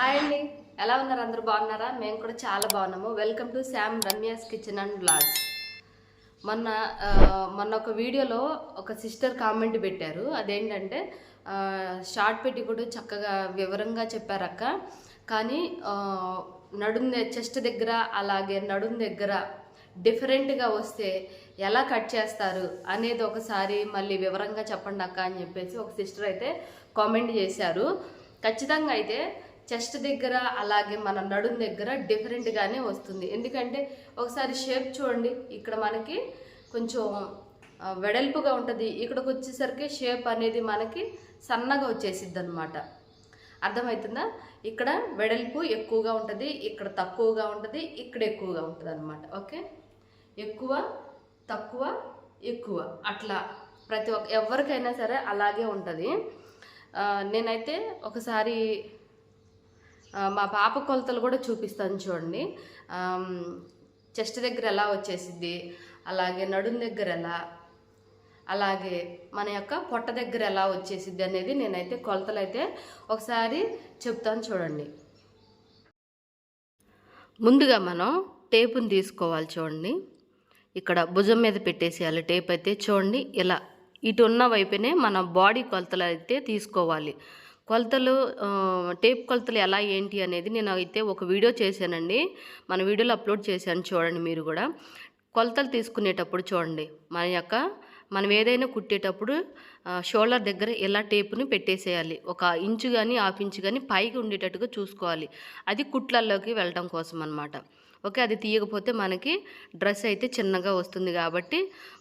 Hi అండి, ఎలా ఉన్నారు? అందరూ బాగున్నారా? మేము కూడా చాలా బాగున్నాము. Welcome to Sam Ramya's kitchen and vlogs. మొన్న మొన్న ఒక వీడియోలో ఒక సిస్టర్ కామెంట్ పెట్టారు. అదేంటంటే షార్ట్ పెట్టి కూడా చక్కగా వివరంగా చెప్పారక్క, కానీ నడుం చెస్ట్ దగ్గర అలాగే నడుం దగ్గర డిఫరెంట్గా వస్తే ఎలా కట్ చేస్తారు అనేది ఒకసారి మళ్ళీ వివరంగా చెప్పండి అక్క అని చెప్పేసి ఒక సిస్టర్ అయితే కామెంట్ చేశారు. ఖచ్చితంగా అయితే చెస్ట్ దగ్గర అలాగే మన నడుం దగ్గర డిఫరెంట్గానే వస్తుంది. ఎందుకంటే ఒకసారి షేప్ చూడండి, ఇక్కడ మనకి కొంచెం వెడల్పుగా ఉంటుంది, ఇక్కడికి వచ్చేసరికి షేప్ అనేది మనకి సన్నగా వచ్చేసిద్ది అనమాట. అర్థమవుతుందా? ఇక్కడ వెడల్పు ఎక్కువగా ఉంటుంది, ఇక్కడ తక్కువగా ఉంటుంది, ఇక్కడ ఎక్కువగా ఉంటుంది అనమాట. ఓకే, ఎక్కువ తక్కువ ఎక్కువ అట్లా ప్రతి ఒక్క ఎవరికైనా సరే అలాగే ఉంటుంది. నేనైతే ఒకసారి మా పాప కొలతలు కూడా చూపిస్తాను చూడండి. చెస్ట్ దగ్గర ఎలా వచ్చేసిద్ది, అలాగే నడుం దగ్గర ఎలా, అలాగే మన యొక్క పొట్ట దగ్గర ఎలా వచ్చేసిద్ది అనేది నేనైతే కొలతలు అయితే ఒకసారి చెప్తాను చూడండి. ముందుగా మనం టేపుని తీసుకోవాలి చూడండి. ఇక్కడ భుజం మీద పెట్టేసేయాలి టేప్ అయితే. చూడండి, ఇలా ఇటు ఉన్న వైపునే మన బాడీ కొలతలు అయితే తీసుకోవాలి. కొలతలు టేప్ కొలతలు ఎలా ఏంటి అనేది నేను అయితే ఒక వీడియో చేశానండి, మన వీడియోలో అప్లోడ్ చేశాను, చూడండి మీరు కూడా. కొలతలు తీసుకునేటప్పుడు చూడండి, మనం ఏదైనా కుట్టేటప్పుడు షోల్డర్ దగ్గర ఇలా టేపుని పెట్టేసేయాలి. 1 ఇంచు కానీ 1/2 ఇంచు కానీ పైకి ఉండేటట్టుగా చూసుకోవాలి. అది కుట్లల్లోకి వెళ్ళడం కోసం అన్నమాట. ఓకే, అది తీయకపోతే మనకి డ్రెస్ అయితే చిన్నగా వస్తుంది. కాబట్టి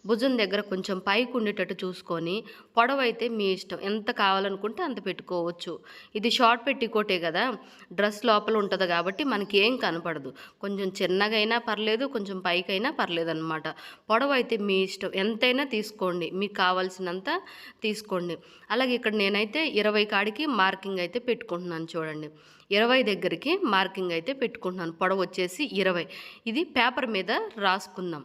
భుజం దగ్గర కొంచెం పైకి ఉండేటట్టు చూసుకొని, పొడవు అయితే మీ ఇష్టం, ఎంత కావాలనుకుంటే అంత పెట్టుకోవచ్చు. ఇది షార్ట్ పెట్టికోటే కదా, డ్రెస్ లోపల ఉంటుంది కాబట్టి మనకి ఏం కనపడదు. కొంచెం చిన్నగా అయినా పర్లేదు, కొంచెం పైకి అయినా పర్లేదు అనమాట. పొడవు అయితే మీ ఇష్టం, ఎంతైనా తీసుకోండి, మీకు కావాల్సినంత తీసుకోండి. అలాగే ఇక్కడ నేనైతే 20 కాడికి మార్కింగ్ అయితే పెట్టుకుంటున్నాను చూడండి. 20 దగ్గరికి మార్కింగ్ అయితే పెట్టుకుంటున్నాను. పొడవు వచ్చేసి 20. ఇది పేపర్ మీద రాసుకుందాం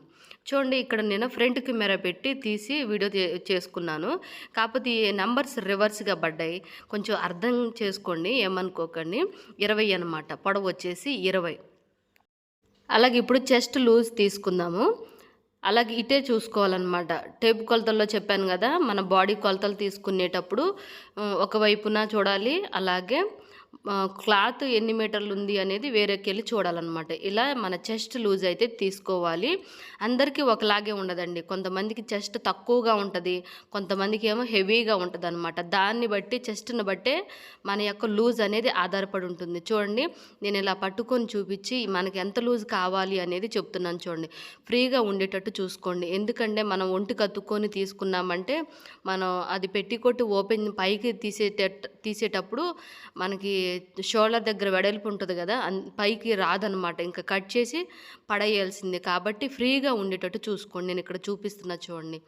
చూడండి. ఇక్కడ నేను ఫ్రంట్ కెమెరా పెట్టి తీసి వీడియో చేసుకున్నాను, కాకపోతే ఈ నెంబర్స్ రివర్స్గా పడ్డాయి, కొంచెం అర్థం చేసుకోండి, ఏమనుకోకండి. 20 అనమాట, పొడవు వచ్చేసి 20. అలాగే ఇప్పుడు చెస్ట్ లూజ్ తీసుకుందాము. అలాగే ఇటే చూసుకోవాలన్నమాట. టేప్ కొలతల్లో చెప్పాను కదా, మన బాడీ కొలతలు తీసుకునేటప్పుడు ఒకవైపున చూడాలి, అలాగే క్లాత్ ఎన్ని మీటర్లు ఉంది అనేది వేరేకెళ్ళి చూడాలన్నమాట. ఇలా మన చెస్ట్ లూజ్ అయితే తీసుకోవాలి. అందరికీ ఒకలాగే ఉండదండి, కొంతమందికి చెస్ట్ తక్కువగా ఉంటుంది, కొంతమందికి ఏమో హెవీగా ఉంటుంది అనమాట. దాన్ని బట్టి చెస్ట్ని బట్టే మన యొక్క లూజ్ అనేది ఆధారపడి ఉంటుంది. చూడండి, నేను ఇలా పట్టుకొని చూపించి మనకి ఎంత లూజ్ కావాలి అనేది చెప్తున్నాను చూడండి. ఫ్రీగా ఉండేటట్టు చూసుకోండి, ఎందుకంటే మనం ఒంటికి అతుక్కొని తీసుకున్నామంటే మనం అది పెట్టికొట్టి ఓపెన్ పైకి తీసేటప్పుడు మనకి షోల్డర్ దగ్గర వెడల్పు ఉంటుంది కదా, పైకి రాదనమాట, ఇంకా కట్ చేసి పడేయాల్సిందే. కాబట్టి ఫ్రీగా ఉండేటట్టు చూసుకోండి. నేను ఇక్కడ చూపిస్తున్నా చూడండి,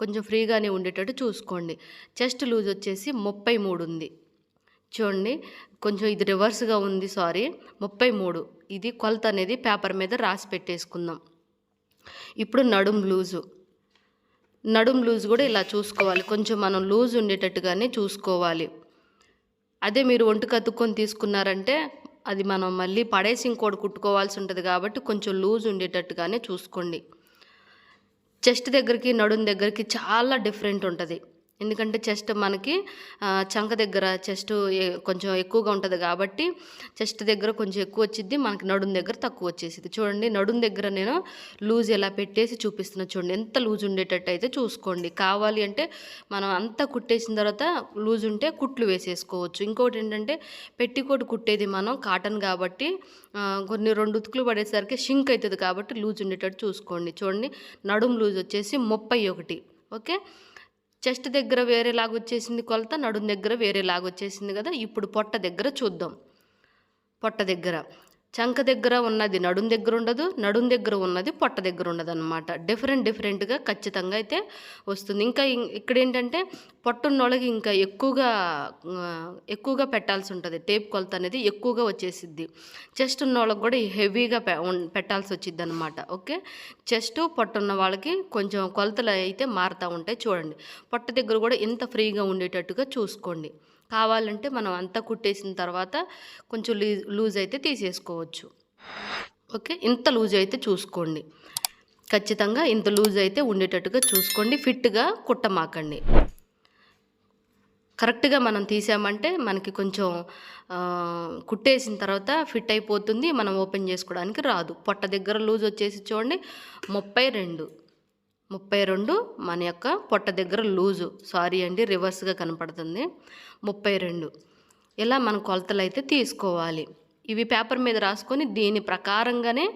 కొంచెం ఫ్రీగానే ఉండేటట్టు చూసుకోండి. చెస్ట్ లూజ్ వచ్చేసి 33 ఉంది చూడండి, కొంచెం ఇది రివర్స్గా ఉంది, సారీ, 33. ఇది కొలత అనేది పేపర్ మీద రాసి పెట్టేసుకుందాం. ఇప్పుడు నడుం లూజు కూడా ఇలా చూసుకోవాలి, కొంచెం మనం లూజ్ ఉండేటట్టుగానే చూసుకోవాలి. అదే మీరు ఒంటికి అతుక్కొని తీసుకున్నారంటే అది మనం మళ్ళీ పడేసి ఇంకోటి కుట్టుకోవాల్సి ఉంటుంది, కాబట్టి కొంచెం లూజ్ ఉండేటట్టుగానే చూసుకోండి. చెస్ట్ దగ్గరికి నడుం దగ్గరికి చాలా డిఫరెంట్ ఉంటుంది. ఎందుకంటే చెస్ట్ మనకి చంక దగ్గర చెస్ట్ కొంచెం ఎక్కువగా ఉంటుంది కాబట్టి చెస్ట్ దగ్గర కొంచెం ఎక్కువ వచ్చిద్ది, మనకి నడుం దగ్గర తక్కువ వచ్చేసింది. చూడండి, నడుం దగ్గర నేను లూజ్ ఎలా పెట్టేసి చూపిస్తున్నా చూడండి, ఎంత లూజ్ ఉండేటట్టు అయితే చూసుకోండి. కావాలి అంటే మనం అంతా కుట్టేసిన తర్వాత లూజ్ ఉంటే కుట్లు వేసేసుకోవచ్చు. ఇంకోటి ఏంటంటే పెట్టికోట్ కుట్టేది మనం కాటన్ కాబట్టి కొన్ని 2 ఉతుకులు పడేసరికి షింక్ అవుతుంది, కాబట్టి లూజ్ ఉండేటట్టు చూసుకోండి. చూడండి, నడుం లూజ్ వచ్చేసి 31. ఓకే, చెస్ట్ దగ్గర వేరేలాగా వచ్చేసింది కొలత, నడుం దగ్గర వేరేలాగా వచ్చేసింది కదా. ఇప్పుడు పొట్ట దగ్గర చూద్దాం. పొట్ట దగ్గర చంక దగ్గర ఉన్నది నడుం దగ్గర ఉండదు, నడుం దగ్గర ఉన్నది పొట్ట దగ్గర ఉండదు అనమాట. డిఫరెంట్గా ఖచ్చితంగా అయితే వస్తుంది. ఇంకా ఇక్కడ ఏంటంటే పొట్టున్నోళ్ళకి ఇంకా ఎక్కువగా పెట్టాల్సి ఉంటుంది, టేప్ కొలత అనేది ఎక్కువగా వచ్చేసిద్ది. చెస్ట్ ఉన్నోళ్ళకి కూడా హెవీగా పెట్టాల్సి వచ్చిద్ది అనమాట. ఓకే, చెస్ట్ పొట్టున్న వాళ్ళకి కొంచెం కొలతలు అయితే మారుతూ ఉంటాయి. చూడండి, పొట్ట దగ్గర కూడా ఇంత ఫ్రీగా ఉండేటట్టుగా చూసుకోండి. కావాలంటే మనం అంతా కుట్టేసిన తర్వాత కొంచెం లూజ్ అయితే తీసేసుకోవచ్చు. ఓకే, ఇంత లూజ్ అయితే చూసుకోండి, ఖచ్చితంగా ఇంత లూజ్ అయితే ఉండేటట్టుగా చూసుకోండి. ఫిట్గా కుట్టమాకండి. కరెక్ట్గా మనం తీసామంటే మనకి కొంచెం కుట్టేసిన తర్వాత ఫిట్ అయిపోతుంది, మనం ఓపెన్ చేసుకోవడానికి రాదు. పొట్ట దగ్గర లూజ్ వచ్చేసి చూడండి 32 మన యొక్క పొట్ట దగ్గర లూజు. సారీ అండి, రివర్స్గా కనపడుతుంది. 32 ఇలా మన కొలతలు అయితే తీసుకోవాలి. ఇవి పేపర్ మీద రాసుకొని దీని ప్రకారంగానే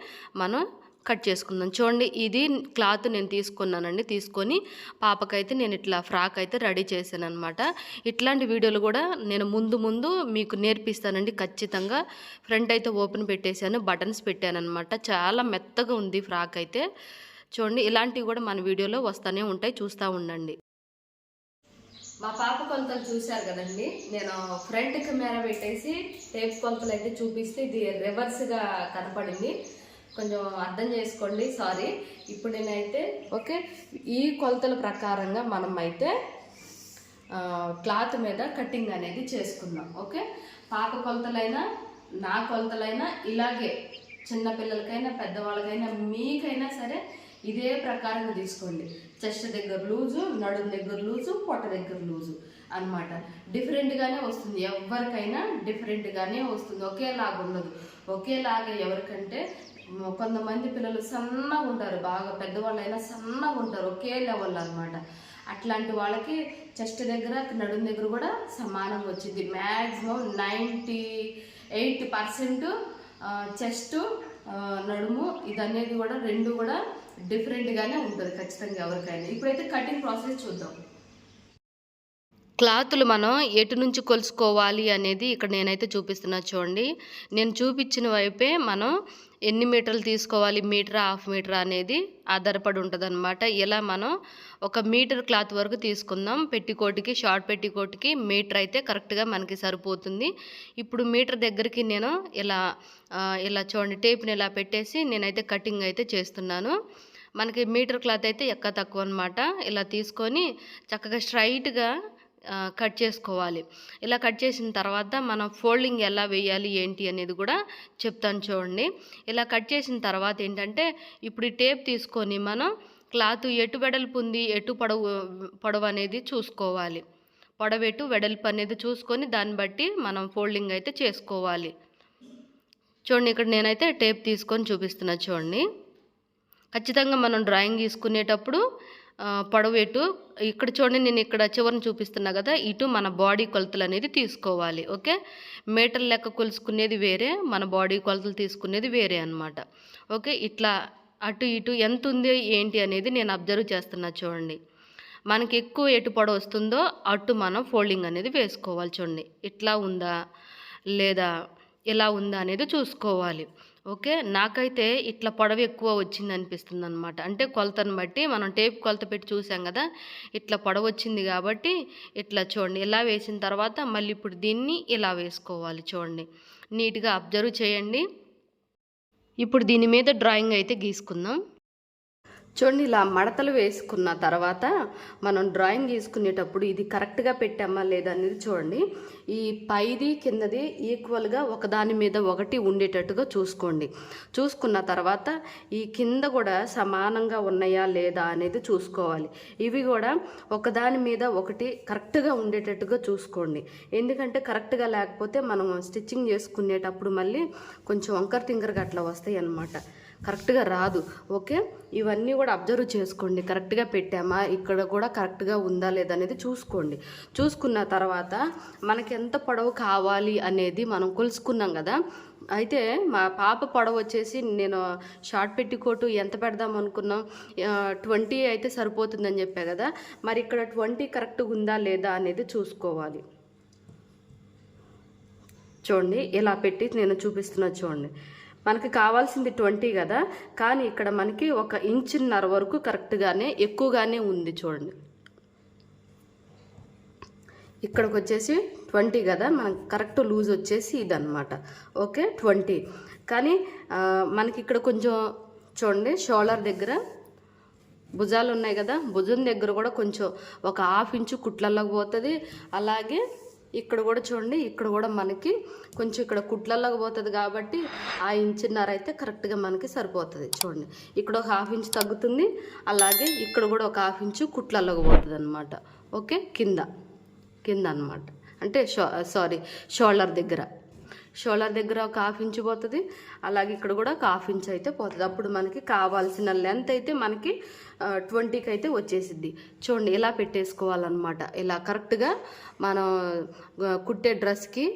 మనం కట్ చేసుకుందాం. చూడండి, ఇది క్లాత్ నేను తీసుకున్నానండి. తీసుకొని పాపకైతే నేను ఇట్లా ఫ్రాక్ అయితే రెడీ చేశాను అనమాట. ఇట్లాంటి వీడియోలు కూడా నేను ముందు మీకు నేర్పిస్తానండి ఖచ్చితంగా. ఫ్రంట్ అయితే ఓపెన్ పెట్టేశాను, బటన్స్ పెట్టాను అనమాట. చాలా మెత్తగా ఉంది ఫ్రాక్ అయితే. చూడండి, ఇలాంటివి కూడా మన వీడియోలో వస్తూనే ఉంటాయి, చూస్తూ ఉండండి. మా పాప కొలతలు చూశారు కదండి. నేను ఫ్రంట్ కెమెరా పెట్టేసి టేప్ కొలతలు అయితే చూపిస్తే ఇది రివర్స్గా కనపడింది, కొంచెం అర్థం చేసుకోండి, సారీ. ఇప్పుడు నేనైతే ఓకే, ఈ కొలతల ప్రకారంగా మనం అయితే క్లాత్ మీద కటింగ్ అనేది చేసుకుందాం. ఓకే, పాప కొలతలైనా నా కొలతలైనా ఇలాగే, చిన్నపిల్లలకైనా పెద్దవాళ్ళకైనా మీకైనా సరే ఇదే ప్రకారంగా తీసుకోండి. చెస్ట్ దగ్గర లూజు, నడుము దగ్గర లూజు, పొట్ట దగ్గర లూజు అనమాట. డిఫరెంట్గానే వస్తుంది, ఎవరికైనా డిఫరెంట్గానే వస్తుంది, ఒకేలాగా ఉండదు. ఒకేలాగా ఎవరికంటే కొంతమంది పిల్లలు సన్నగా ఉంటారు, బాగా పెద్దవాళ్ళైనా సన్నగా ఉంటారు, ఒకే లెవెల్ అనమాట. అట్లాంటి వాళ్ళకి చెస్ట్ దగ్గర నడుము దగ్గర కూడా సమానంగా వచ్చింది. మ్యాక్సిమం 98% చెస్ట్ నడుము ఇదనేది కూడా రెండు కూడా డిఫరెంట్గానే ఉంటుంది ఖచ్చితంగా ఎవరికైనా. ఇప్పుడైతే కటింగ్ ప్రాసెస్ చూద్దాం. క్లాతులు మనం ఎటు నుంచి కొలుసుకోవాలి అనేది ఇక్కడ నేనైతే చూపిస్తున్నా చూడండి. నేను చూపించిన వైపే మనం ఎన్ని మీటర్లు తీసుకోవాలి, మీటర్ హాఫ్ మీటర్ అనేది ఆధారపడి ఉంటుంది అనమాట. ఇలా మనం 1 మీటర్ క్లాత్ వరకు తీసుకుందాం. పెట్టికోట్కి, షార్ట్ పెట్టికోట్కి మీటర్ అయితే కరెక్ట్గా మనకి సరిపోతుంది. ఇప్పుడు మీటర్ దగ్గరికి నేను ఇలా చూడండి, టేప్ని ఇలా పెట్టేసి నేనైతే కటింగ్ అయితే చేస్తున్నాను. మనకి మీటర్ క్లాత్ అయితే ఎక్క తక్కువ అనమాట. ఇలా తీసుకొని చక్కగా స్ట్రైట్గా కట్ చేసుకోవాలి. ఇలా కట్ చేసిన తర్వాత మనం ఫోల్డింగ్ ఎలా వేయాలి ఏంటి అనేది కూడా చెప్తాను చూడండి. ఇలా కట్ చేసిన తర్వాత ఏంటంటే ఇప్పుడు ఈ టేప్ తీసుకొని మనం క్లాత్ ఎటు వెడల్పు ఉంది, ఎటు పొడవు అనేది చూసుకోవాలి. పొడవెటు వెడల్పు అనేది చూసుకొని దాన్ని బట్టి మనం ఫోల్డింగ్ అయితే చేసుకోవాలి. చూడండి, ఇక్కడ నేనైతే టేప్ తీసుకొని చూపిస్తున్నా చూడండి. ఖచ్చితంగా మనం డ్రాయింగ్ తీసుకునేటప్పుడు పొడవు ఎటు, ఇక్కడ చూడండి నేను ఇక్కడ చివరిని చూపిస్తున్నా కదా, ఇటు మన బాడీ కొలతలు అనేది తీసుకోవాలి. ఓకే, మీటర్ లెక్క కొలుసుకునేది వేరే, మన బాడీ కొలతలు తీసుకునేది వేరే అనమాట. ఓకే, ఇట్లా అటు ఇటు ఎంత ఉంది ఏంటి అనేది నేను అబ్జర్వ్ చేస్తున్నా చూడండి. మనకి ఎక్కువ ఎటు పొడవు వస్తుందో అటు మనం ఫోల్డింగ్ అనేది వేసుకోవాలి. చూడండి, ఇట్లా ఉందా లేదా ఎలా ఉందా అనేది చూసుకోవాలి. ఓకే, నాకైతే ఇట్లా పొడవు ఎక్కువ వచ్చింది అనిపిస్తుంది అనమాట. అంటే కొలతను బట్టి మనం టేప్ కొలత పెట్టి చూసాం కదా, ఇట్లా పొడవు వచ్చింది కాబట్టి ఇట్లా చూడండి. ఇలా వేసిన తర్వాత మళ్ళీ ఇప్పుడు దీన్ని ఇలా వేసుకోవాలి. చూడండి, నీట్గా అబ్జర్వ్ చేయండి. ఇప్పుడు దీని మీద డ్రాయింగ్ అయితే గీసుకుందాం. చూడండి, ఇలా మడతలు వేసుకున్న తర్వాత మనం డ్రాయింగ్ గీసుకునేటప్పుడు ఇది కరెక్ట్గా పెట్టామా లేదా అనేది చూడండి. ఈ పైది కిందది ఈక్వల్గా ఒకదాని మీద ఒకటి ఉండేటట్టుగా చూసుకోండి. చూసుకున్న తర్వాత ఈ కింద కూడా సమానంగా ఉన్నాయా లేదా అనేది చూసుకోవాలి. ఇవి కూడా ఒకదాని మీద ఒకటి కరెక్ట్గా ఉండేటట్టుగా చూసుకోండి. ఎందుకంటే కరెక్ట్గా లేకపోతే మనం స్టిచ్చింగ్ చేసుకునేటప్పుడు మళ్ళీ కొంచెం వంకర తింకరగా అట్లా వస్తాయి అన్నమాట, కరెక్ట్గా రాదు. ఓకే, ఇవన్నీ కూడా అబ్జర్వ్ చేసుకోండి. కరెక్ట్గా పెట్టామా, ఇక్కడ కూడా కరెక్ట్గా ఉందా లేదా అనేది చూసుకోండి. చూసుకున్న తర్వాత మనకి ఎంత పొడవు కావాలి అనేది మనం కొలుసుకున్నాం కదా. అయితే మా పాప పొడవు వచ్చేసి నేను షార్ట్ పెట్టికోటు ఎంత పెడదాం అనుకున్నాం, 20 అయితే సరిపోతుందని చెప్పా కదా. మరి ఇక్కడ 20 కరెక్ట్గా ఉందా లేదా అనేది చూసుకోవాలి. చూడండి, ఇలా పెట్టి నేను చూపిస్తున్నా చూడండి. మనకి కావాల్సింది 20 కదా, కానీ ఇక్కడ మనకి 1.5 ఇంచ్ వరకు కరెక్ట్గానే ఎక్కువగానే ఉంది. చూడండి, ఇక్కడికి వచ్చేసి 20 కదా, మనకి కరెక్ట్ లూజ్ వచ్చేసి ఇదన్నమాట. ఓకే, 20. కానీ మనకి ఇక్కడ కొంచెం చూడండి, షోల్డర్ దగ్గర భుజాలు ఉన్నాయి కదా, భుజం దగ్గర కూడా కొంచెం 1/2 ఇంచు కుట్లలోకి పోతుంది. అలాగే ఇక్కడ కూడా చూడండి, ఇక్కడ కూడా మనకి కొంచెం ఇక్కడ కుట్లలోకి పోతుంది కాబట్టి ఆ ఇంచున్నర అయితే కరెక్ట్గా మనకి సరిపోతుంది. చూడండి ఇక్కడ ఒక 1/2 ఇంచ్ తగ్గుతుంది, అలాగే ఇక్కడ కూడా ఒక 1/2 ఇంచు కుట్లలోకి పోతుంది అనమాట. ఓకే, కింద అనమాట, అంటే షోల్డర్ దగ్గర ఒక 1/2 ఇంచ్ పోతుంది, అలాగే ఇక్కడ కూడా ఒక 1/2 ఇంచ్ అయితే పోతుంది. అప్పుడు మనకి కావాల్సిన లెంత్ అయితే మనకి 20కి అయితే వచ్చేసిద్ది. చూడండి ఇలా పెట్టేసుకోవాలన్నమాట. ఇలా కరెక్ట్గా మనం కుట్టే డ్రెస్కి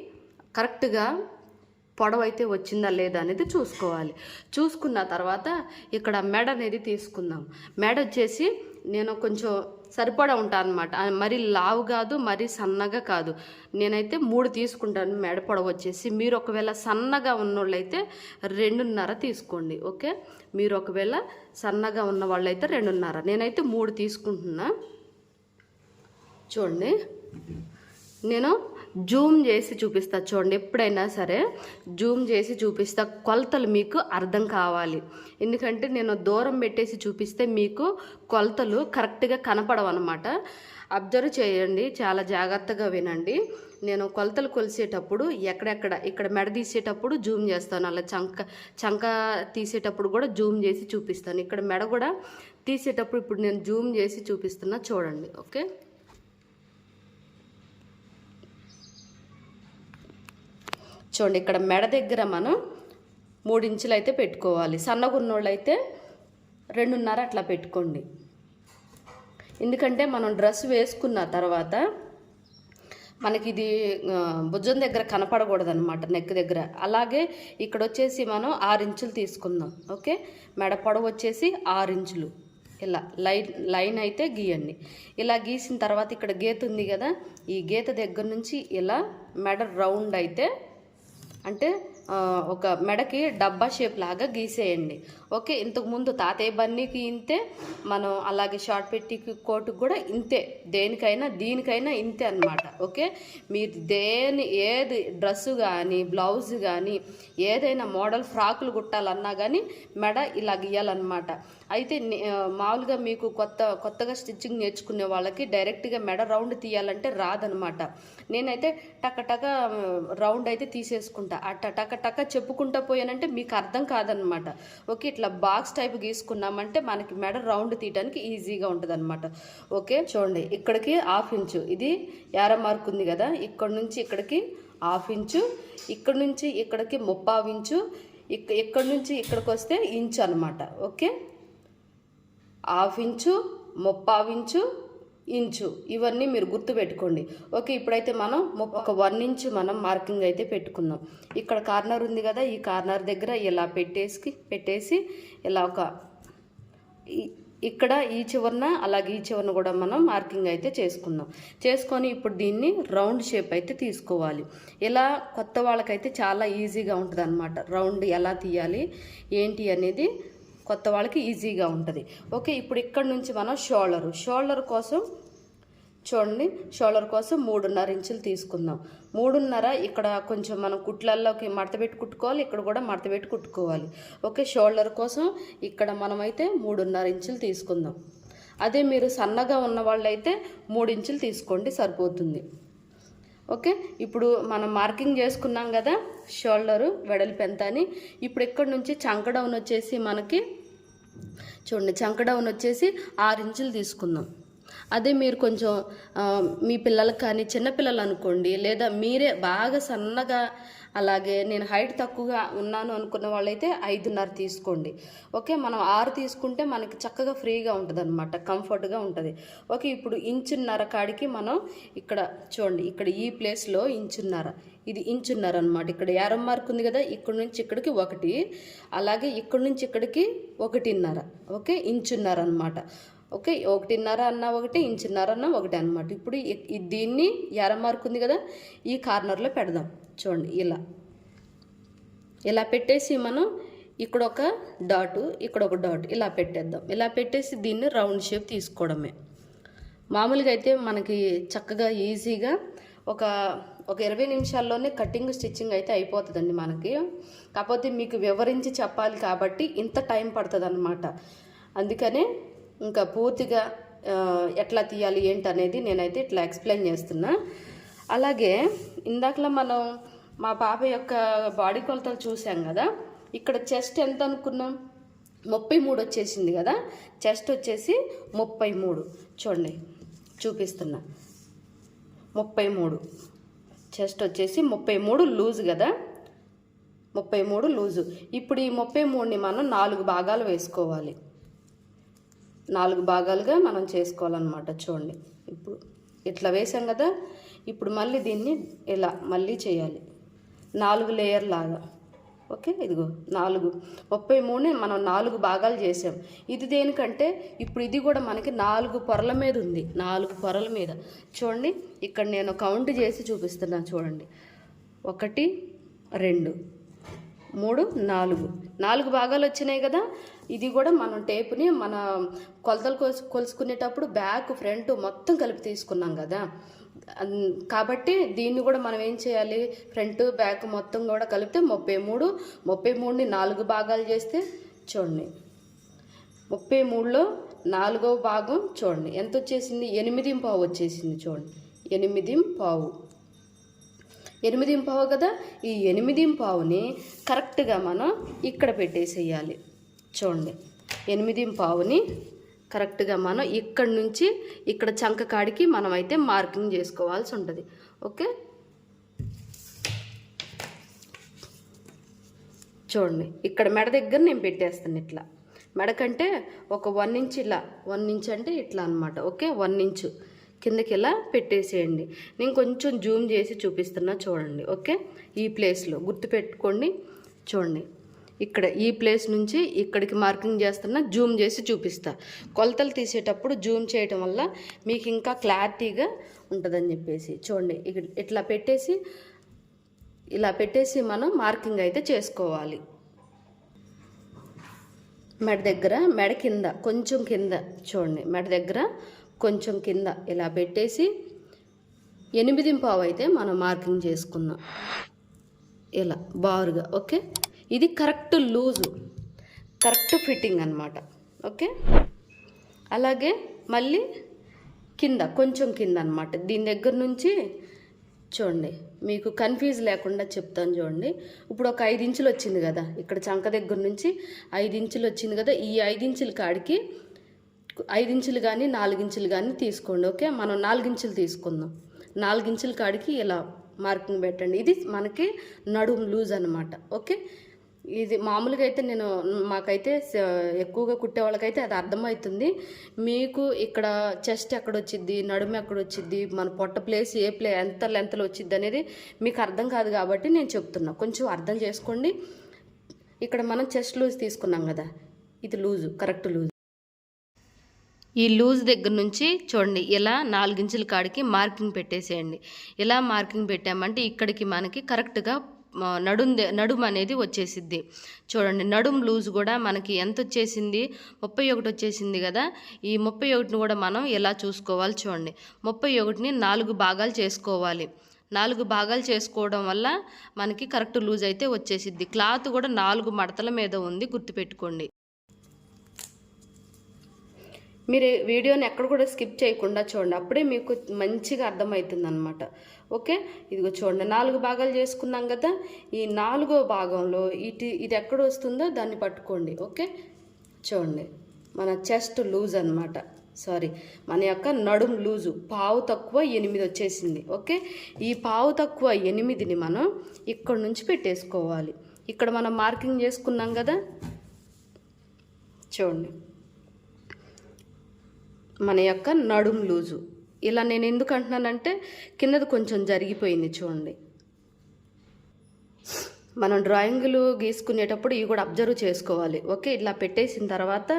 కరెక్ట్గా పొడవు అయితే వచ్చిందా లేదా అనేది చూసుకోవాలి. చూసుకున్న తర్వాత ఇక్కడ మెడ అనేది తీసుకుందాం. మెడ వచ్చేసి నేను కొంచెం సరిపడా ఉంటాను అనమాట, మరీ లావు కాదు మరీ సన్నగా కాదు. నేనైతే 3 తీసుకుంటాను మెడ పొడవు వచ్చేసి. మీరు ఒకవేళ సన్నగా ఉన్నోళ్ళైతే 2.5 తీసుకోండి. ఓకే, మీరు ఒకవేళ సన్నగా ఉన్న వాళ్ళైతే 2.5, నేనైతే 3 తీసుకుంటున్నా. చూడండి నేను జూమ్ చేసి చూపిస్తా. చూడండి ఎప్పుడైనా సరే జూమ్ చేసి చూపిస్తా, కొలతలు మీకు అర్థం కావాలి. ఎందుకంటే నేను దూరం పెట్టేసి చూపిస్తే మీకు కొలతలు కరెక్ట్గా కనపడవన్నమాట. అబ్జర్వ్ చేయండి, చాలా జాగ్రత్తగా వినండి. నేను కొలతలు కొలిసేటప్పుడు ఇక్కడ మెడ తీసేటప్పుడు జూమ్ చేస్తాను, అలా చంక తీసేటప్పుడు కూడా జూమ్ చేసి చూపిస్తాను. ఇక్కడ మెడ కూడా తీసేటప్పుడు ఇప్పుడు నేను జూమ్ చేసి చూపిస్తున్నా, చూడండి. ఓకే, చూడండి ఇక్కడ మెడ దగ్గర మనం 3 ఇంచులు అయితే పెట్టుకోవాలి. సన్నగా ఉన్నోళ్ళు అయితే 2.5 అట్లా పెట్టుకోండి. ఎందుకంటే మనం డ్రెస్ వేసుకున్న తర్వాత మనకి ఇది భుజం దగ్గర కనపడకూడదు అనమాట, నెక్ దగ్గర. అలాగే ఇక్కడ వచ్చేసి మనం 6 ఇంచులు తీసుకుందాం. ఓకే, మెడ పొడవు వచ్చేసి 6 ఇంచులు. ఇలా లైన్ అయితే గీయండి. ఇలా గీసిన తర్వాత ఇక్కడ గీత ఉంది కదా, ఈ గీత దగ్గర నుంచి ఇలా మెడ రౌండ్ అయితే, అంటే ఒక మెడకి డబ్బా షేప్ లాగా గీసేయండి. ఓకే, ఇంతకుముందు తాతయ్య బన్నీకి ఇంతే, మనం అలాగే షార్ట్ పెట్టికి కోటుకు కూడా ఇంతే, దీనికైనా ఇంతే అనమాట. ఓకే, మీరు ఏది డ్రెస్సు కానీ బ్లౌజ్ కానీ ఏదైనా మోడల్ ఫ్రాకులు కుట్టాలన్నా కానీ మెడ ఇలా గీయాలన్నమాట. అయితే మామూలుగా మీకు కొత్తగా స్టిచ్చింగ్ నేర్చుకునే వాళ్ళకి డైరెక్ట్గా మెడ రౌండ్ తీయాలంటే రాదనమాట. నేనైతే టక రౌండ్ అయితే తీసేసుకుంటా. టక చెప్పుకుంటా పోయానంటే మీకు అర్థం కాదనమాట. ఓకే, ఇట్లా బాక్స్ టైప్ గీసుకున్నామంటే మనకి మెడ రౌండ్ తీయడానికి ఈజీగా ఉంటుంది అనమాట. ఓకే, చూడండి ఇక్కడికి 1/2 ఇంచు, ఇది యారో మార్క్ ఉంది కదా, ఇక్కడ నుంచి ఇక్కడికి 1/2 ఇంచు, ఇక్కడ నుంచి ఇక్కడికి 3/4 ఇంచు, ఇక్కడ నుంచి ఇక్కడికి వస్తే ఇంచు అనమాట. ఓకే, 1/2 ఇంచు, 3/4 ఇంచు, ఇవన్నీ మీరు గుర్తుపెట్టుకోండి. ఓకే, ఇప్పుడైతే మనం ఒక 1 ఇంచు మనం మార్కింగ్ అయితే పెట్టుకుందాం. ఇక్కడ కార్నర్ ఉంది కదా, ఈ కార్నర్ దగ్గర ఇలా పెట్టేసి ఇలా ఇక్కడ ఈ చివరన అలాగే ఈ చివరన కూడా మనం మార్కింగ్ అయితే చేసుకొని ఇప్పుడు దీన్ని రౌండ్ షేప్ అయితే తీసుకోవాలి. ఇలా కొత్త వాళ్ళకైతే చాలా ఈజీగా ఉంటుంది అనమాట. రౌండ్ ఎలా తీయాలి ఏంటి అనేది కొత్త వాళ్ళకి ఈజీగా ఉంటుంది. ఓకే, ఇప్పుడు ఇక్కడ నుంచి మనం షోల్డర్ కోసం చూడండి, షోల్డర్ కోసం 3.5 ఇంచులు తీసుకుందాం. 3.5 ఇక్కడ కొంచెం మనం కుట్లల్లోకి మడతపెట్టి కుట్టుకోవాలి, ఇక్కడ కూడా మడతపెట్టి కుట్టుకోవాలి. ఓకే, షోల్డర్ కోసం ఇక్కడ మనమైతే 3.5 ఇంచులు తీసుకుందాం. అదే మీరు సన్నగా ఉన్న వాళ్ళైతే 3 ఇంచులు తీసుకోండి, సరిపోతుంది. ఓకే, ఇప్పుడు మనం మార్కింగ్ చేసుకున్నాం కదా షోల్డరు వెడల్పు ఎంత అని. ఇప్పుడు ఇక్కడ నుంచి చంక డౌన్ వచ్చేసి మనకి చూడండి, చంక డౌన్ వచ్చేసి 6 ఇంచులు తీసుకుందాం. అదే మీరు కొంచెం మీ పిల్లలకు కానీ చిన్నపిల్లలు అనుకోండి, లేదా మీరే బాగా సన్నగా అలాగే నేను హైట్ తక్కువగా ఉన్నాను అనుకున్న వాళ్ళైతే 5.5 తీసుకోండి. ఓకే, మనం 6 తీసుకుంటే మనకి చక్కగా ఫ్రీగా ఉంటుంది అనమాట, కంఫర్ట్గా ఉంటుంది. ఓకే, ఇప్పుడు 1.5 కాడికి మనం ఇక్కడ చూడండి, ఇక్కడ ఈ ప్లేస్లో 1.5, ఇది 1.5 అనమాట. ఇక్కడ యారో మార్క్ ఉంది కదా, ఇక్కడ నుంచి ఇక్కడికి 1, అలాగే ఇక్కడ నుంచి ఇక్కడికి 1.5. ఓకే, 1.5 అనమాట. ఓకే, 1.5 అన్న 1, 1.5 అన్న 1 అనమాట. ఇప్పుడు దీన్ని యారో మార్క్ ఉంది కదా, ఈ కార్నర్లో పెడదాం. చూడండి ఇలా పెట్టేసి మనం ఇక్కడ ఒక డాట్, ఇక్కడ ఒక డాట్ ఇలా పెట్టేద్దాం. ఇలా పెట్టేసి దీన్ని రౌండ్ షేప్ తీసుకోవడమే. మామూలుగా అయితే మనకి చక్కగా ఈజీగా ఒక 20 నిమిషాల్లోనే కటింగ్ స్టిచ్చింగ్ అయితే అయిపోతుందండి మనకి. కాకపోతే మీకు వివరించి చెప్పాలి కాబట్టి ఇంత టైం పడుతుంది అన్నమాట. అందుకనే ఇంకా పూర్తిగా ఎట్లా తీయాలి ఏంటి అనేది నేనైతే ఇట్లా ఎక్స్ప్లెయిన్ చేస్తున్నా. అలాగే ఇందాకలా మనం మా పాప యొక్క బాడీ కొలతలు చూసాం కదా, ఇక్కడ చెస్ట్ ఎంత అనుకున్నాం, 33 వచ్చేసింది కదా. చెస్ట్ వచ్చేసి 33. చూడండి చూపిస్తున్నా, 33 చెస్ట్ వచ్చేసి 33 లూజ్ కదా, 33 లూజు. ఇప్పుడు ఈ 33ని మనం 4 భాగాలు వేసుకోవాలి, 4 భాగాలుగా మనం చేసుకోవాలన్నమాట. చూడండి ఇప్పుడు ఇట్లా వేసాం కదా, ఇప్పుడు మళ్ళీ దీన్ని ఇలా మళ్ళీ చేయాలి 4 లేయర్ లాగా. ఓకే, ఇదిగో 33ని మనం 4 భాగాలు చేసాం. ఇది దేనికంటే ఇప్పుడు ఇది కూడా మనకి 4 పొరల మీద ఉంది, 4 పొరల మీద. చూడండి ఇక్కడ నేను కౌంట్ చేసి చూపిస్తున్నాను. చూడండి 1 2 3 4 భాగాలు వచ్చినాయి కదా. ఇది కూడా మనం టేపుని మన కొలతలు కొలుసుకునేటప్పుడు బ్యాక్ ఫ్రంట్ మొత్తం కలిపి తీసుకున్నాం కదా. కాబట్టి దీన్ని కూడా మనం ఏం చేయాలి, ఫ్రంట్ బ్యాక్ మొత్తం కూడా కలిపితే 33ని 4 భాగాలు చేస్తే చూడండి 33లో 4వ భాగం చూడండి ఎంత వచ్చేసింది, 8.5 వచ్చేసింది. చూడండి 8.5 కదా. ఈ 8.5ని కరెక్ట్గా మనం ఇక్కడ పెట్టేసేయాలి. చూడండి 8.5ని కరెక్ట్గా మనం ఇక్కడి నుంచి ఇక్కడ చంక కాడికి మనం అయితే మార్కింగ్ చేసుకోవాల్సి ఉంటుంది. ఓకే, చూడండి ఇక్కడ మెడ దగ్గర నేను పెట్టేస్తాను. ఇట్లా మెడకంటే ఒక 1 ఇంచ్, ఇలా 1 ఇంచ్ అంటే ఇట్లా అనమాట. ఓకే, 1 ఇంచ్ కిందకి ఇలా పెట్టేసేయండి. నేను కొంచెం జూమ్ చేసి చూపిస్తున్నా చూడండి. ఓకే, ఈ ప్లేస్లో గుర్తుపెట్టుకోండి. చూడండి ఇక్కడ ఈ ప్లేస్ నుంచి ఇక్కడికి మార్కింగ్ చేస్తున్నా, జూమ్ చేసి చూపిస్తా. కొలతలు తీసేటప్పుడు జూమ్ చేయటం వల్ల మీకు ఇంకా క్లారిటీగా ఉంటుందని చెప్పేసి. చూడండి ఇట్లా పెట్టేసి మనం మార్కింగ్ అయితే చేసుకోవాలి. మెడ దగ్గర, మెడ కింద కొంచెం కింద చూడండి, మెడ దగ్గర కొంచెం కింద ఇలా పెట్టేసి 8.5 అయితే మనం మార్కింగ్ చేసుకుందాం ఇలా బారుగా. ఓకే, ఇది కరెక్ట్ లూజు, కరెక్ట్ ఫిట్టింగ్ అన్నమాట. ఓకే, అలాగే మళ్ళీ కింద కొంచెం కింద అన్నమాట. దీని దగ్గర నుంచి చూడండి మీకు కన్ఫ్యూజ్ లేకుండా చెప్తాను. చూడండి ఇప్పుడు ఒక 5 ఇంచులు వచ్చింది కదా, ఇక్కడ చంక దగ్గర నుంచి 5 ఇంచులు వచ్చింది కదా. ఈ 5 ఇంచుల కాడికి 5 ఇంచులు కానీ 4 ఇంచులు కానీ తీసుకోండి. ఓకే, మనం 4 ఇంచులు తీసుకుందాం. 4 ఇంచుల కాడికి ఇలా మార్కింగ్ పెట్టండి. ఇది మనకి నడుము లూజ్ అనమాట. ఓకే, ఇది మామూలుగా అయితే మాకైతే ఎక్కువగా కుట్టే వాళ్ళకైతే అది అర్థమవుతుంది. మీకు ఇక్కడ చెస్ట్ ఎక్కడ వచ్చిద్ది, నడుము ఎక్కడ వచ్చిద్ది, మన పొట్ట ప్లేస్ ఎంత లెంత్లో వచ్చిద్ది అనేది మీకు అర్థం కాదు. కాబట్టి నేను చెప్తున్నా, కొంచెం అర్థం చేసుకోండి. ఇక్కడ మనం చెస్ట్ లూజ్ తీసుకున్నాం కదా, ఇది లూజు, కరెక్ట్ లూజ్. ఈ లూజ్ దగ్గర నుంచి చూడండి ఇలా 4 ఇంచుల కాడికి మార్కింగ్ పెట్టేసేయండి. ఇలా మార్కింగ్ పెట్టామంటే ఇక్కడికి మనకి కరెక్ట్గా నడుము అనేది వచ్చేసిద్ది. చూడండి నడుము లూజ్ కూడా మనకి ఎంత వచ్చేసింది, 31 వచ్చేసింది కదా. ఈ 31ని కూడా మనం ఎలా చూసుకోవాలి చూడండి, 31ని 4 భాగాలు చేసుకోవాలి. 4 భాగాలు చేసుకోవడం వల్ల మనకి కరెక్ట్ లూజ్ అయితే వచ్చేసిద్ది. క్లాత్ కూడా 4 మడతల మీద ఉంది, గుర్తుపెట్టుకోండి. మీరు వీడియోని ఎక్కడ కూడా స్కిప్ చేయకుండా చూడండి, అప్పుడే మీకు మంచిగా అర్థమవుతుంది అనమాట. ఓకే, ఇదిగో చూడండి 4 భాగాలు చేసుకున్నాం కదా. ఈ 4వ భాగంలో ఇది ఎక్కడ వస్తుందో దాన్ని పట్టుకోండి. ఓకే, చూడండి మన చెస్ట్ లూజ్ అనమాట, మన యొక్క నడుము లూజు పావు తక్కువ 8 వచ్చేసింది. ఓకే, ఈ పావు తక్కువ 8ని మనం ఇక్కడ నుంచి పెట్టేసుకోవాలి. ఇక్కడ మనం మార్కింగ్ చేసుకున్నాం కదా. చూడండి మన యొక్క నడుము లూజు ఇలా నేను ఎందుకు అంటున్నానంటే కిందది కొంచెం జరిగిపోయింది. చూడండి మనం డ్రాయింగులు గీసుకునేటప్పుడు ఇవి కూడా అబ్జర్వ్ చేసుకోవాలి. ఓకే, ఇలా పెట్టేసిన తర్వాత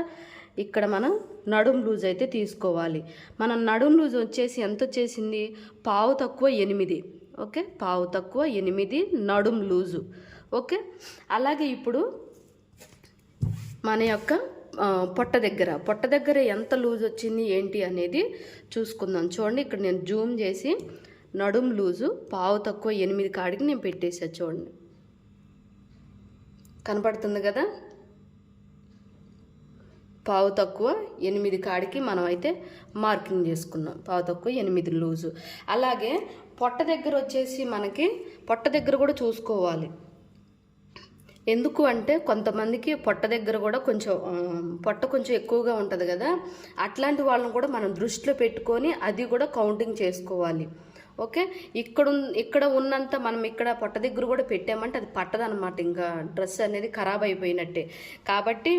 ఇక్కడ మనం నడుము లూజ్ అయితే తీసుకోవాలి. మనం నడుము లూజ్ వచ్చేసి ఎంత వచ్చేసింది, పావు తక్కువ 8. ఓకే, పావు తక్కువ 8 నడుము లూజు. ఓకే, అలాగే ఇప్పుడు మన యొక్క పొట్ట దగ్గర ఎంత లూజ్ వచ్చింది ఏంటి అనేది చూసుకుందాం. చూడండి ఇక్కడ నేను జూమ్ చేసి నడుము లూజు పావు తక్కువ 8 కాడికి నేను పెట్టేసా. చూడండి కనపడుతుంది కదా, పావు తక్కువ 8 కాడికి మనం అయితే మార్కింగ్ చేసుకున్నాం. పావు తక్కువ 8 లూజు. అలాగే పొట్ట దగ్గర వచ్చేసి మనకి పొట్ట దగ్గర కూడా చూసుకోవాలి. ఎందుకు అంటే కొంతమందికి పొట్ట దగ్గర కూడా పొట్ట కొంచెం ఎక్కువగా ఉంటుంది కదా, అట్లాంటి వాళ్ళని కూడా మనం దృష్టిలో పెట్టుకొని అది కూడా కౌంటింగ్ చేసుకోవాలి. ఓకే, ఇక్కడ ఉన్నంత మనం ఇక్కడ పొట్ట దగ్గర కూడా పెట్టామంటే అది పట్టదనమాట, ఇంకా డ్రెస్ అనేది ఖరాబ్ అయిపోయినట్టే. కాబట్టి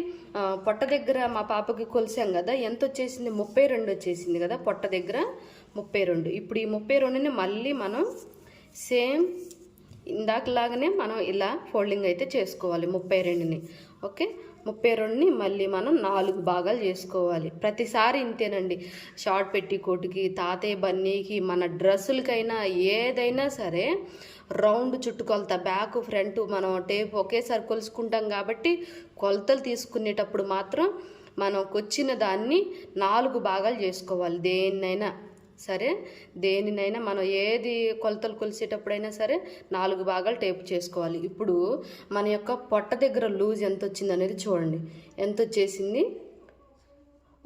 పొట్ట దగ్గర మా పాపకి కొలిసాం కదా, ఎంత వచ్చేసింది 32 వచ్చేసింది కదా పొట్ట దగ్గర 32. ఇప్పుడు ఈ 32ని మళ్ళీ మనం సేమ్ ఇందాకలాగానే మనం ఇలా ఫోల్డింగ్ అయితే చేసుకోవాలి 32ని. ఓకే, 32ని మళ్ళీ మనం 4 భాగాలు చేసుకోవాలి. ప్రతిసారి ఇంతేనండి, షార్ట్ పెట్టికోట్కి, తాతయ్య బన్నీకి, మన డ్రెస్సులకైనా ఏదైనా సరే రౌండ్ చుట్టుకొలత, బ్యాక్ ఫ్రంట్ మనం టేప్ ఒకేసారి కొలుసుకుంటాం కాబట్టి కొలతలు తీసుకునేటప్పుడు మాత్రం మనకు వచ్చిన దాన్ని 4 భాగాలు చేసుకోవాలి. దేనినైనా మనం ఏది కొలతలు కొలిసేటప్పుడైనా సరే 4 భాగాలు టేప్ చేసుకోవాలి. ఇప్పుడు మన యొక్క పొట్ట దగ్గర లూజ్ ఎంత వచ్చింది అనేది చూడండి. ఎంత వచ్చేసింది,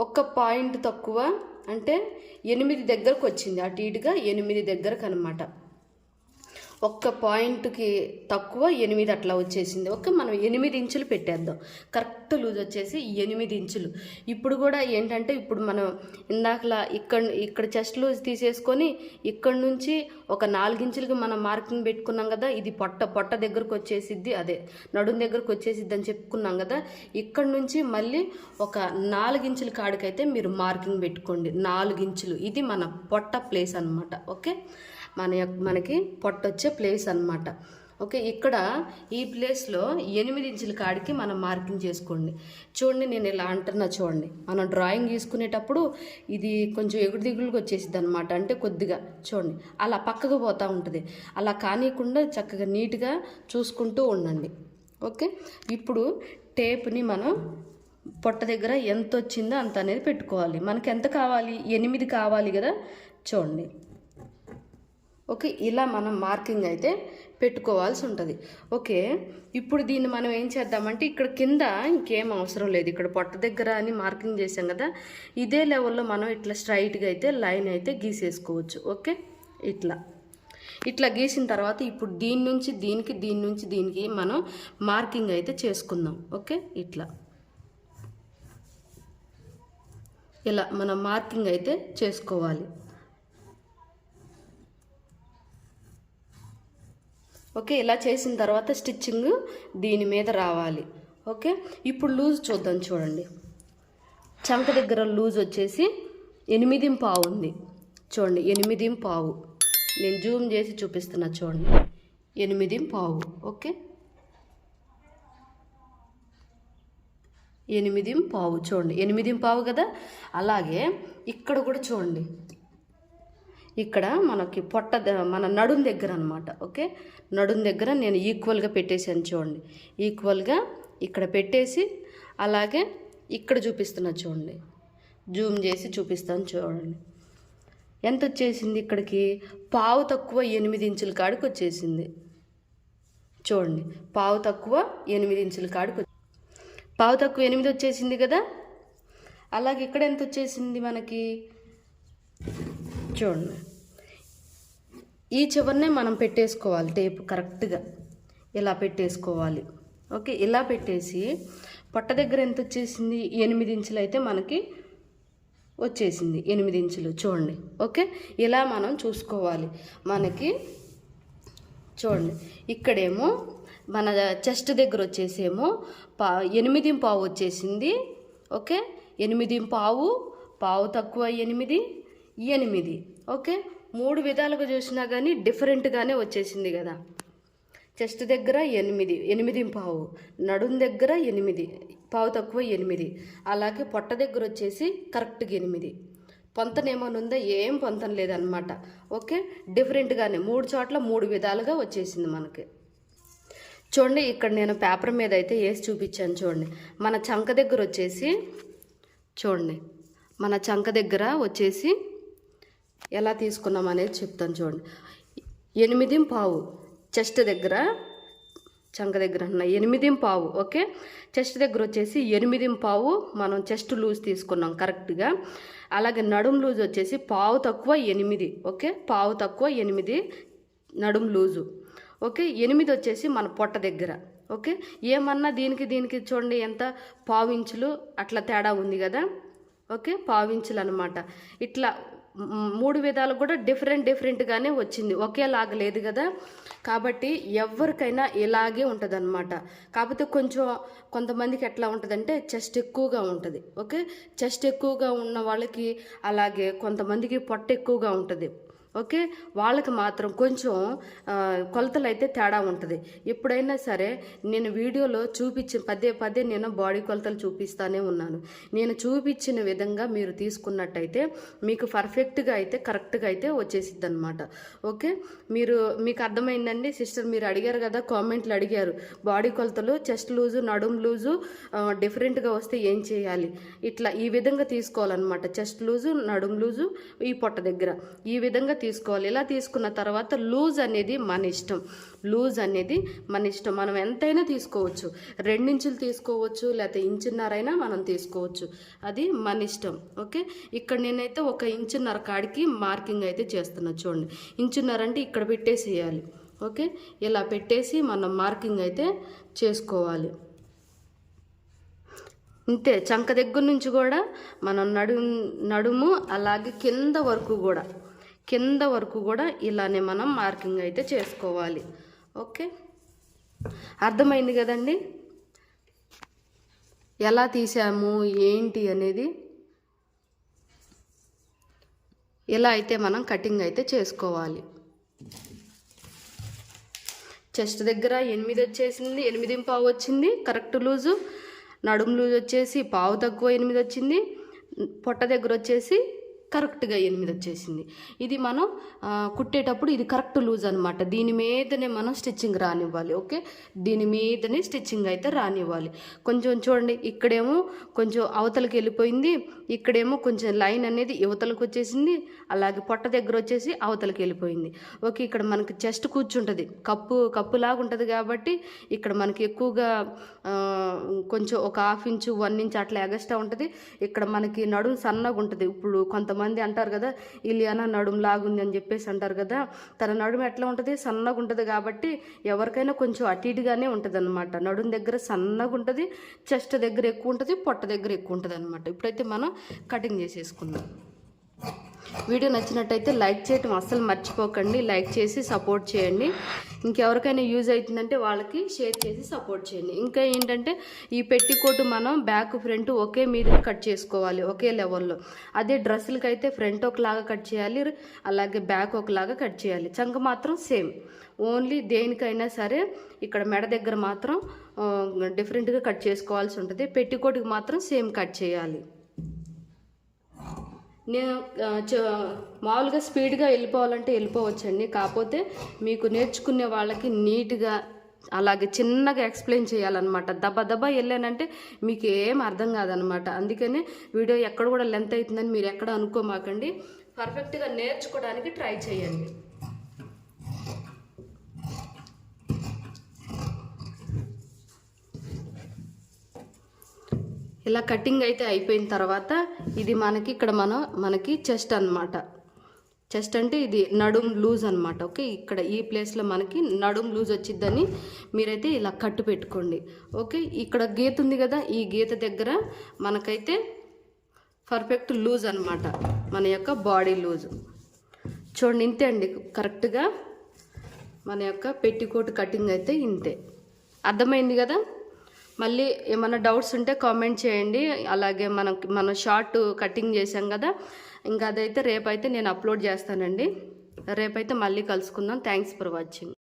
1 పాయింట్ తక్కువ, అంటే 8 దగ్గరకు వచ్చింది, అటు ఇటుగా 8 దగ్గరకు అనమాట. 1 పాయింట్కి తక్కువ 8 అట్లా వచ్చేసింది. ఓకే, మనం 8 ఇంచులు పెట్టేద్దాం. కరెక్ట్ లూజ్ వచ్చేసి 8 ఇంచులు. ఇప్పుడు కూడా ఏంటంటే, ఇప్పుడు మనం ఇందాకలా ఇక్కడ చెస్ట్ లూజ్ తీసేసుకొని ఇక్కడ నుంచి ఒక 4 ఇంచులకి మనం మార్కింగ్ పెట్టుకున్నాం కదా, ఇది పొట్ట దగ్గరకు వచ్చేసిద్ది, అదే నడుం దగ్గరకు వచ్చేసిద్ది అని చెప్పుకున్నాం కదా. ఇక్కడ నుంచి మళ్ళీ ఒక 4 ఇంచుల కాడికైతే మీరు మార్కింగ్ పెట్టుకోండి. 4 ఇంచులు, ఇది మన పొట్ట ప్లేస్ అనమాట. ఓకే, మనకి పొట్ట వచ్చే ప్లేస్ అనమాట. ఓకే, ఇక్కడ ఈ ప్లేస్లో 8 ఇంచుల కాడికి మనం మార్కింగ్ చేసుకోండి. చూడండి, నేను ఇలా అంటున్నా చూడండి. మనం డ్రాయింగ్ గీసుకునేటప్పుడు ఇది కొంచెం ఎగుడు దిగులుగా వచ్చేసిద్ది అనమాట, అంటే కొద్దిగా చూడండి అలా పక్కకు పోతూ ఉంటుంది. అలా కానియకుండా చక్కగా నీట్గా చూసుకుంటూ ఉండండి. ఓకే, ఇప్పుడు టేప్ని మనం పొట్ట దగ్గర ఎంత వచ్చిందో అంత అనేది పెట్టుకోవాలి. మనకి ఎంత కావాలి, 8 కావాలి కదా, చూడండి. ఓకే, ఇలా మనం మార్కింగ్ అయితే పెట్టుకోవాల్సి ఉంటుంది. ఓకే, ఇప్పుడు దీన్ని మనం ఏం చేద్దామంటే, ఇక్కడ కింద ఇంకేం అవసరం లేదు, ఇక్కడ పొట్ట దగ్గర అని మార్కింగ్ చేసాం కదా, ఇదే లెవెల్లో మనం ఇట్లా స్ట్రైట్గా అయితే లైన్ అయితే గీసేసుకోవచ్చు. ఓకే, ఇట్లా గీసిన తర్వాత ఇప్పుడు దీని నుంచి దీనికి మనం మార్కింగ్ అయితే చేసుకుందాం. ఓకే, ఇలా మనం మార్కింగ్ అయితే చేసుకోవాలి. ఓకే, ఇలా చేసిన తర్వాత స్టిచ్చింగ్ దీని మీద రావాలి. ఓకే, ఇప్పుడు లూజ్ చూద్దాం. చూడండి, చంక దగ్గర లూజ్ వచ్చేసి 8.5 ఉంది. చూడండి, 8.5. నేను జూమ్ చేసి చూపిస్తున్నా చూడండి, 8.5. ఓకే, 8.5 చూడండి, 8.5 కదా. అలాగే ఇక్కడ కూడా చూడండి, ఇక్కడ మనకి మన నడుం దగ్గర అనమాట. ఓకే, నడుం దగ్గర నేను ఈక్వల్గా పెట్టేసాను చూడండి, ఈక్వల్గా ఇక్కడ పెట్టేసి అలాగే ఇక్కడ చూపిస్తున్నా చూడండి, జూమ్ చేసి చూపిస్తాను చూడండి. ఎంత వచ్చేసింది, ఇక్కడికి పావు తక్కువ 8 ఇంచుల కాడికి వచ్చేసింది. చూడండి, పావు తక్కువ 8 ఇంచుల కాడికి పావు తక్కువ 8 వచ్చేసింది కదా. అలాగే ఇక్కడ ఎంత వచ్చేసింది మనకి చూడండి, ఈ చివరినే మనం పెట్టేసుకోవాలి టేప్ కరెక్ట్గా, ఇలా పెట్టేసుకోవాలి. ఓకే, ఇలా పెట్టేసి పొట్ట దగ్గర ఎంత వచ్చేసింది, 8 ఇంచులు అయితే మనకి వచ్చేసింది, 8 ఇంచులు చూడండి. ఓకే, ఇలా మనం చూసుకోవాలి. మనకి చూడండి, ఇక్కడేమో మన చెస్ట్ దగ్గర వచ్చేసేమో 8.5 వచ్చేసింది. ఓకే, 8.5, పావు తక్కువ 8. ఓకే, 3 విధాలుగా చూసినా కానీ డిఫరెంట్గానే వచ్చేసింది కదా. చెస్ట్ దగ్గర 8.5, నడుం దగ్గర 8, పావు తక్కువ 8, అలాగే పొట్ట దగ్గర వచ్చేసి కరెక్ట్గా 8. పొంతనేమోనుందా, ఏం పొంతన లేదనమాట. ఓకే, డిఫరెంట్గానే 3 చోట్ల 3 విధాలుగా వచ్చేసింది మనకి. చూడండి, ఇక్కడ నేను పేపర్ మీద అయితే వేసి చూపించాను చూడండి. మన చంక దగ్గర వచ్చేసి చూడండి, మన చంక దగ్గర వచ్చేసి ఎలా తీసుకున్నాం అనేది చెప్తాను చూడండి. 8.5 చెస్ట్ దగ్గర చంక దగ్గర 8.5, ఓకే. చెస్ట్ దగ్గర వచ్చేసి 8.5 మనం చెస్ట్ లూజ్ తీసుకున్నాం కరెక్ట్గా. అలాగే నడుం లూజ్ వచ్చేసి 8, ఓకే. 8 నడుం లూజు, ఓకే. 8 వచ్చేసి మన పొట్ట దగ్గర, ఓకే. ఏమన్నా దీనికి చూడండి ఎంత 1/2 ఇంచులు అట్లా తేడా ఉంది కదా, ఓకే. 1/2 ఇంచులు అనమాట. ఇట్లా 3 విధాలు కూడా డిఫరెంట్గానే వచ్చింది, ఒకేలాగా లేదు కదా. కాబట్టి ఎవరికైనా ఇలాగే ఉంటుంది అనమాట. కాకపోతే కొంతమందికి ఎట్లా ఉంటుందంటే చెస్ట్ ఎక్కువగా ఉంటుంది, ఓకే. చెస్ట్ ఎక్కువగా ఉన్న వాళ్ళకి, అలాగే కొంతమందికి పొట్ట ఎక్కువగా ఉంటుంది, ఓకే. వాళ్ళకి మాత్రం కొంచెం కొలతలు అయితే తేడా ఉంటుంది. ఎప్పుడైనా సరే నేను వీడియోలో చూపించిన పదే నేను బాడీ కొలతలు చూపిస్తానే ఉన్నాను. నేను చూపించిన విధంగా మీరు తీసుకున్నట్టయితే మీకు పర్ఫెక్ట్గా అయితే కరెక్ట్గా అయితే వచ్చేసిద్ది అనమాట, ఓకే. మీకు అర్థమైందండి సిస్టర్, మీరు అడిగారు కదా, కామెంట్లు అడిగారు బాడీ కొలతలు చెస్ట్ లూజు నడుం లూజు డిఫరెంట్గా వస్తే ఏం చేయాలి. ఇట్లా ఈ విధంగా తీసుకోవాలన్నమాట. చెస్ట్ లూజు నడుం లూజు ఈ పొట్ట దగ్గర ఈ విధంగా తీసుకోవాలి. ఇలా తీసుకున్న తర్వాత లూజ్ అనేది మన ఇష్టం, మనం ఎంతైనా తీసుకోవచ్చు. 2 ఇంచులు తీసుకోవచ్చు, లేకపోతే 1.5 ఇంచున్నరైనా మనం తీసుకోవచ్చు, అది మన ఇష్టం, ఓకే. ఇక్కడ నేనైతే 1.5 ఇంచున్నర కాడికి మార్కింగ్ అయితే చేస్తున్నా. చూడండి, 1.5 ఇంచున్నర అంటే ఇక్కడ పెట్టేసేయాలి, ఓకే. ఇలా పెట్టేసి మనం మార్కింగ్ అయితే చేసుకోవాలి. ఇంతే, చంక దగ్గర నుంచి కూడా మనం నడుము అలాగే కింద వరకు కూడా ఇలానే మనం మార్కింగ్ అయితే చేసుకోవాలి, ఓకే. అర్థమైంది కదండి ఎలా తీసాము ఏంటి అనేది. ఇలా అయితే మనం కటింగ్ అయితే చేసుకోవాలి. చెస్ట్ దగ్గర 8 వచ్చేసింది, 8.5 వచ్చింది కరెక్ట్ లూజు. నడుము లూజ్ వచ్చేసి 1/2 తక్కువ 8 వచ్చింది. పొట్ట దగ్గర వచ్చేసి కరెక్ట్గా 8 వచ్చేసింది. ఇది మనం కుట్టేటప్పుడు ఇది కరెక్ట్ లూజ్ అనమాట. దీని మీదనే మనం స్టిచ్చింగ్ రానివ్వాలి, ఓకే. దీని మీదనే స్టిచ్చింగ్ అయితే రానివ్వాలి. కొంచెం చూడండి, ఇక్కడేమో కొంచెం అవతలకి వెళ్ళిపోయింది, ఇక్కడేమో కొంచెం లైన్ అనేది యువతలకు వచ్చేసింది, అలాగే పొట్ట దగ్గర వచ్చేసి అవతలకి వెళ్ళిపోయింది, ఓకే. ఇక్కడ మనకి చెస్ట్ కూర్చుంటుంది, కప్పులాగా ఉంటుంది కాబట్టి ఇక్కడ మనకి ఎక్కువగా కొంచెం ఒక 1/2 ఇంచు 1 ఇంచ్ అట్లా ఎగస్ట్రా ఉంటుంది. ఇక్కడ మనకి నడుము సన్నగా ఉంటుంది. ఇప్పుడు కొంతమంది అంటారు కదా, ఇలియానా నడుము లాగుంది అని చెప్పేసి అంటారు కదా, తన నడుము ఎట్లా ఉంటుంది, సన్నగా ఉంటుంది. కాబట్టి ఎవరికైనా కొంచెం అటు ఇటుగానే ఉంటుంది అనమాట. నడుము దగ్గర సన్నగా ఉంటుంది, చెస్ట్ దగ్గర ఎక్కువ ఉంటుంది, పొట్ట దగ్గర ఎక్కువ ఉంటుంది అనమాట. ఇప్పుడైతే మనం కటింగ్ చేసేసుకుందాం. వీడియో నచ్చినట్టయితే లైక్ చేయటం అస్సలు మర్చిపోకండి. లైక్ చేసి సపోర్ట్ చేయండి. ఇంకెవరికైనా యూజ్ అవుతుందంటే వాళ్ళకి షేర్ చేసి సపోర్ట్ చేయండి. ఇంకా ఏంటంటే ఈ పెట్టికోట్ మనం బ్యాక్ ఫ్రంట్ ఒకే మీద కట్ చేసుకోవాలి, ఒకే లెవెల్లో. అదే డ్రెస్సులకి అయితే ఫ్రంట్ ఒకలాగా కట్ చేయాలి, అలాగే బ్యాక్ ఒకలాగా కట్ చేయాలి. చంక మాత్రం సేమ్. ఓన్లీ దేనికైనా సరే ఇక్కడ మెడ దగ్గర మాత్రం డిఫరెంట్గా కట్ చేసుకోవాల్సి ఉంటుంది. పెట్టికోట్కి మాత్రం సేమ్ కట్ చేయాలి. నేను మామూలుగా స్పీడ్గా వెళ్ళిపోవాలంటే వెళ్ళిపోవచ్చండి. కాకపోతే మీకు నేర్చుకునే వాళ్ళకి నీట్గా అలాగే చిన్నగా ఎక్స్ప్లెయిన్ చేయాలన్నమాట. దబ్బా వెళ్ళానంటే మీకు ఏం అర్థం కాదనమాట. అందుకనే వీడియో ఎక్కడ కూడా లెంత్ అవుతుందని మీరు ఎక్కడ అనుకోమాకండి. పర్ఫెక్ట్గా నేర్చుకోవడానికి ట్రై చేయండి. ఇలా కటింగ్ అయితే అయిపోయిన తర్వాత ఇది ఇక్కడ మనకి చెస్ట్ అనమాట. చెస్ట్ అంటే ఇది నడుం లూజ్ అనమాట, ఓకే. ఇక్కడ ఈ ప్లేస్లో మనకి నడుం లూజ్ వచ్చిద్దని మీరైతే ఇలా కట్టు పెట్టుకోండి, ఓకే. ఇక్కడ గీత ఉంది కదా, ఈ గీత దగ్గర మనకైతే పర్ఫెక్ట్ లూజ్ అనమాట, మన యొక్క బాడీ లూజ్. చూడండి, ఇంతే అండి కరెక్ట్గా మన యొక్క పెట్టికోట్ కటింగ్ అయితే ఇంతే. అర్థమైంది కదా. మళ్ళీ ఏమైనా డౌట్స్ ఉంటే కామెంట్ చేయండి. అలాగే మనం షార్ట్ కటింగ్ చేసాం కదా, ఇంకా అదైతే రేపైతే నేను అప్లోడ్ చేస్తానండి. రేపైతే మళ్ళీ కలుసుకుందాం. Thanks for watching.